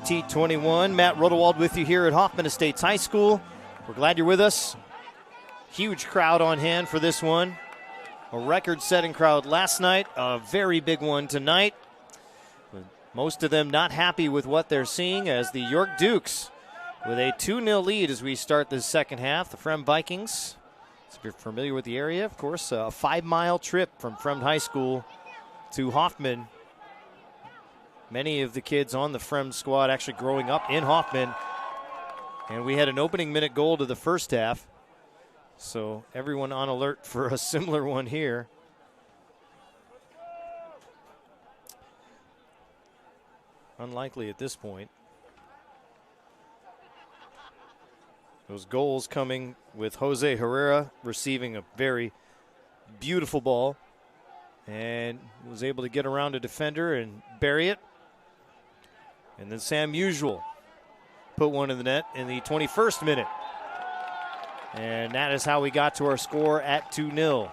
T21. Matt Rodewald with you here at Hoffman Estates High School. We're glad you're with us. Huge crowd on hand for this one. A record-setting crowd last night, a very big one tonight. Most of them not happy with what they're seeing as the York Dukes with a 2-0 lead as we start the second half. The Fremd Vikings, if you're familiar with the area, of course, a 5-mile trip from Fremd High School to Hoffman. Many of the kids on the Fremd squad actually growing up in Hoffman. And we had an opening minute goal to the first half. So everyone on alert for a similar one here. Unlikely at this point. Those goals coming with Jose Herrera receiving a very beautiful ball and was able to get around a defender and bury it. And then Sam Usual put one in the net in the 21st minute. And that is how we got to our score at 2-0.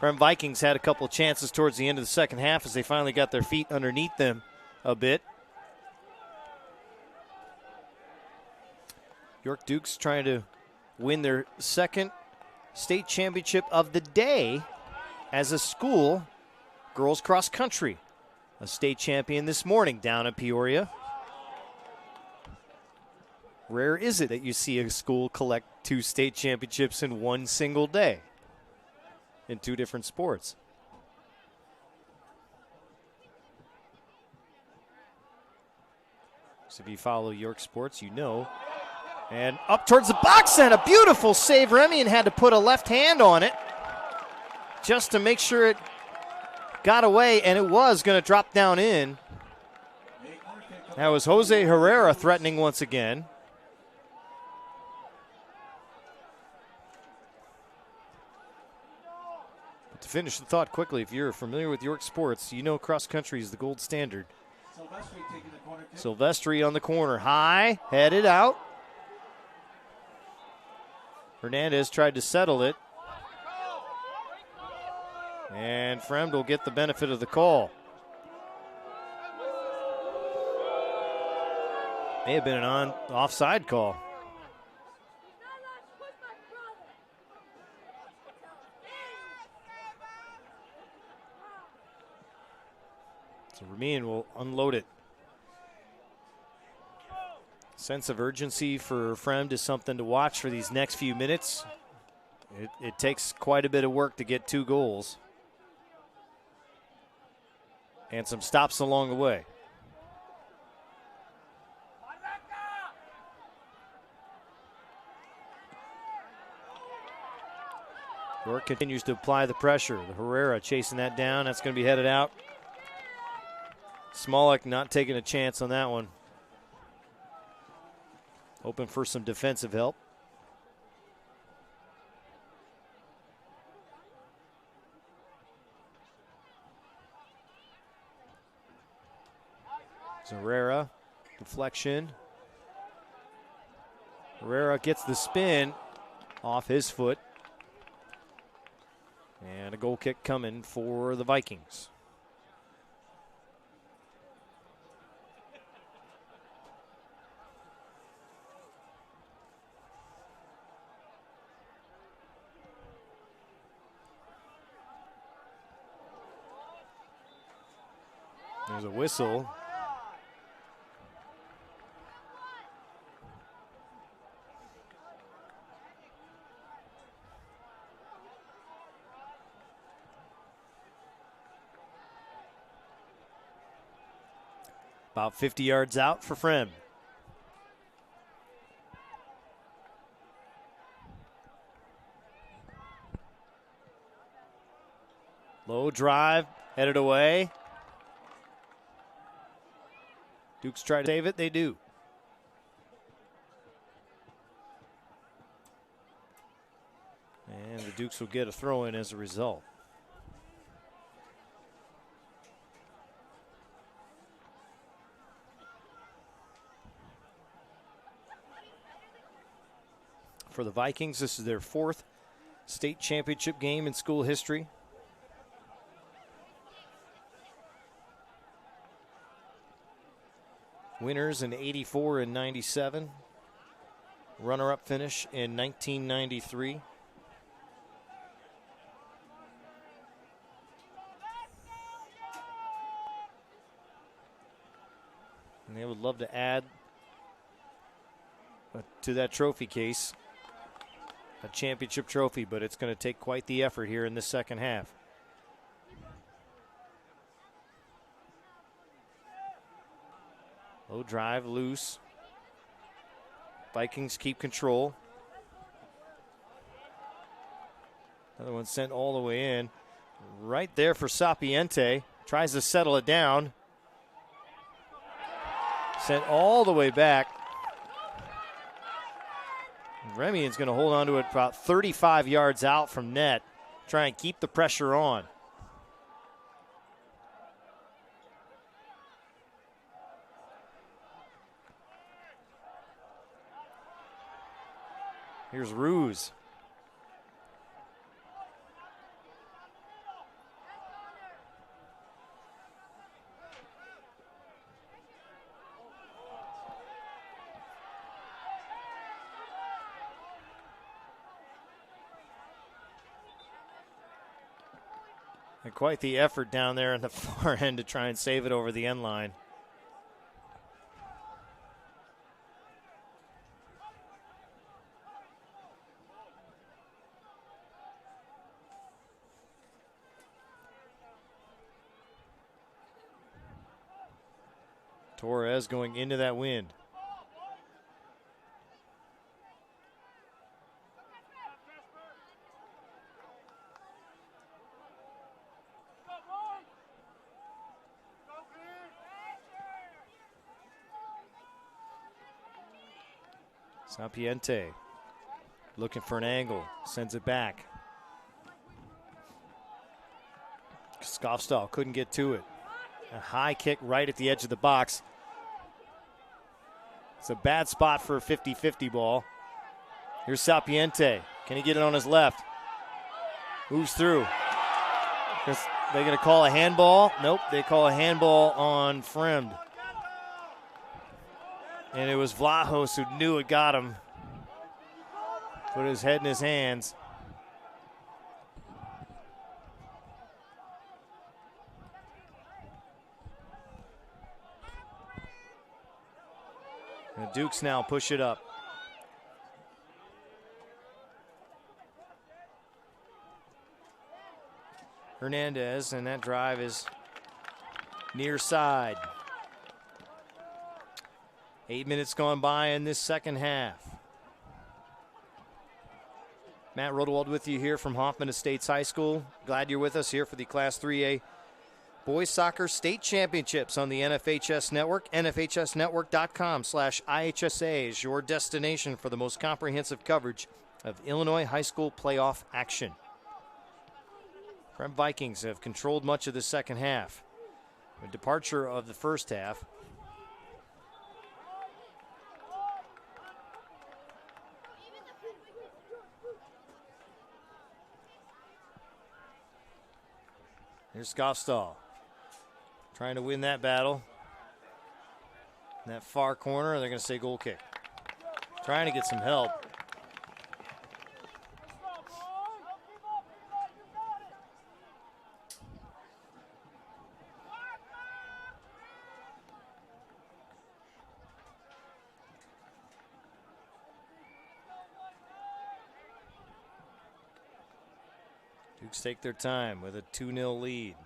Fremd Vikings had a couple of chances towards the end of the second half as they finally got their feet underneath them a bit. York Dukes trying to win their second state championship of the day as a school, girls cross country. A state champion this morning down in Peoria. Rare is it that you see a school collect 2 state championships in one single day in 2 different sports. So if you follow York sports, you know. And up towards the box and a beautiful save. Remian had to put a left hand on it just to make sure it got away, and it was going to drop down in. That was Jose Herrera threatening once again. But to finish the thought quickly, if you're familiar with York sports, you know cross country is the gold standard. Silvestri on the corner, high, headed out. Hernandez tried to settle it. And Fremd will get the benefit of the call. May have been an offside call. So Remian will unload it. Sense of urgency for Fremd is something to watch for these next few minutes. It takes quite a bit of work to get 2 goals. And some stops along the way. York continues to apply the pressure. The Herrera chasing that down. That's going to be headed out. Smolik not taking a chance on that one. Hoping for some defensive help. Herrera, deflection. Herrera gets the spin off his foot. And a goal kick coming for the Vikings. There's a whistle. About 50 yards out for Fremd. Low drive, headed away. Dukes try to save it, they do. And the Dukes will get a throw in as a result. For the Vikings, this is their 4th state championship game in school history. Winners in 84 and 97. Runner-up finish in 1993. And they would love to add to that trophy case a championship trophy, but it's going to take quite the effort here in the second half. Low drive, loose. Vikings keep control. Another one sent all the way in. Right there for Sapiente. Tries to settle it down. Sent all the way back. Remian's going to hold on to it about 35 yards out from net. Try and keep the pressure on. Here's Ruse. And quite the effort down there on the far end to try and save it over the end line. Torres going into that wind. Sapiente looking for an angle, sends it back. Skofstad couldn't get to it. A high kick right at the edge of the box. It's a bad spot for a 50-50 ball. Here's Sapiente. Can he get it on his left? Moves through. They're going to call a handball. Nope, they call a handball on Fremd. And it was Vlahos who knew it got him. Put his head in his hands. And the Dukes now push it up. Hernandez, and that drive is near side. 8 minutes gone by in this second half. Matt Rodewald with you here from Hoffman Estates High School. Glad you're with us here for the Class 3A Boys Soccer State Championships on the NFHS Network. NFHSnetwork.com/IHSA is your destination for the most comprehensive coverage of Illinois high school playoff action. Fremd Vikings have controlled much of the second half. A departure of the first half. Here's Skofstad trying to win that battle. In that far corner, they're going to say goal kick. Trying to get some help. Dukes take their time with a 2-0 lead.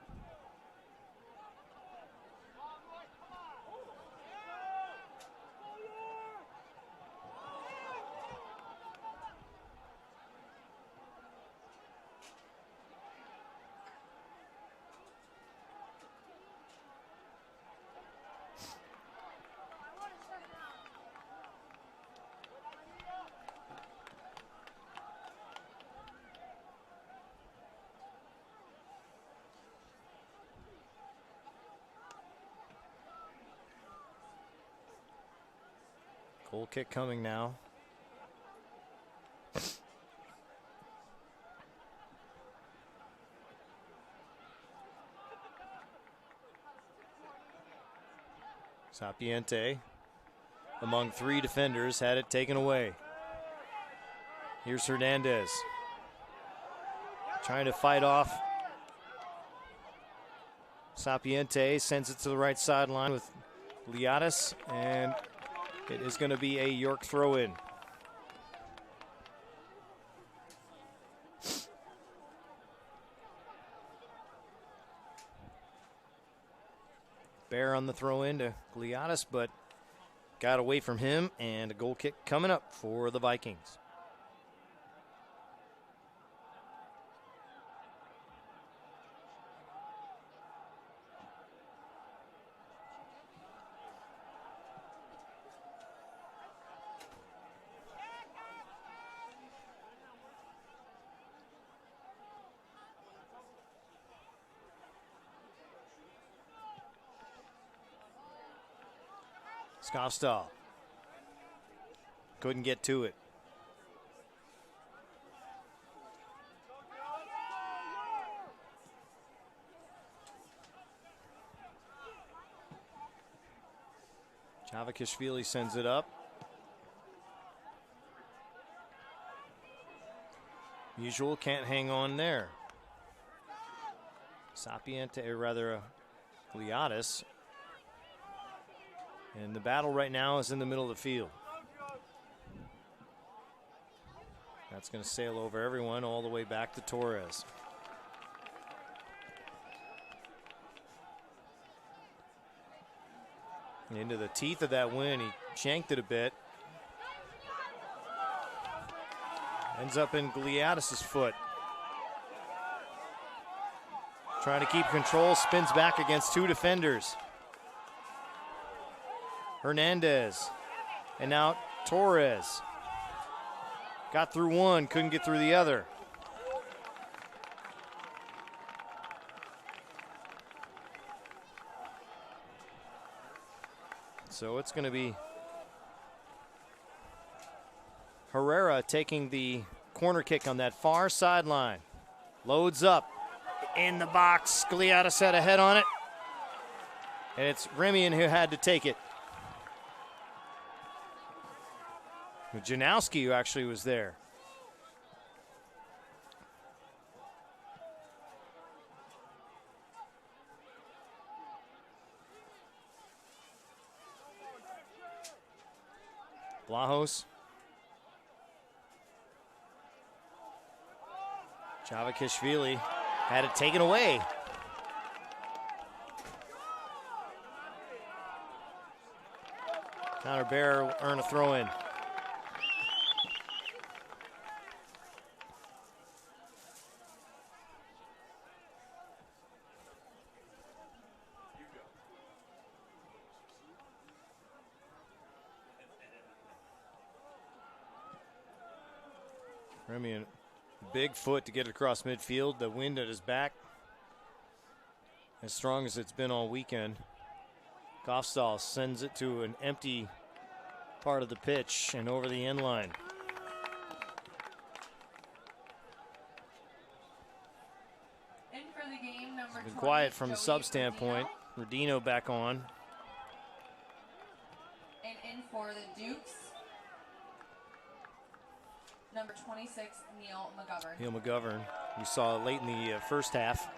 Goal kick coming now. Sapiente, among 3 defenders, had it taken away. Here's Hernandez, trying to fight off Sapiente, sends it to the right sideline with Liatis, and it is going to be a York throw-in. Bear on the throw-in to Gliadis, but got away from him, and a goal kick coming up for the Vikings. Skofstad couldn't get to it. Javakishvili sends it up. Usual can't hang on there. Sapiente, or rather Gliadis. And the battle right now is in the middle of the field. That's going to sail over everyone all the way back to Torres. And into the teeth of that wind, he shanked it a bit. Ends up in Gliadis' foot. Trying to keep control, spins back against 2 defenders. Hernandez, and now Torres. Got through one, couldn't get through the other. So it's going to be Herrera taking the corner kick on that far sideline. Loads up in the box. Gliadis had a head on it. And it's Remian who had to take it. Janowski, who actually was there. Blahos. Javakishvili had it taken away. Connor Bear earned a throw-in. Remian, big foot to get it across midfield. The wind at his back, as strong as it's been all weekend. Goffstall sends it to an empty part of the pitch and over the end line. In for the game, number It's been 20, quiet from the Joey sub standpoint. Rodino back on. And in for the Dukes, number 26, Neil McGovern. Neil McGovern, we saw late in the first half.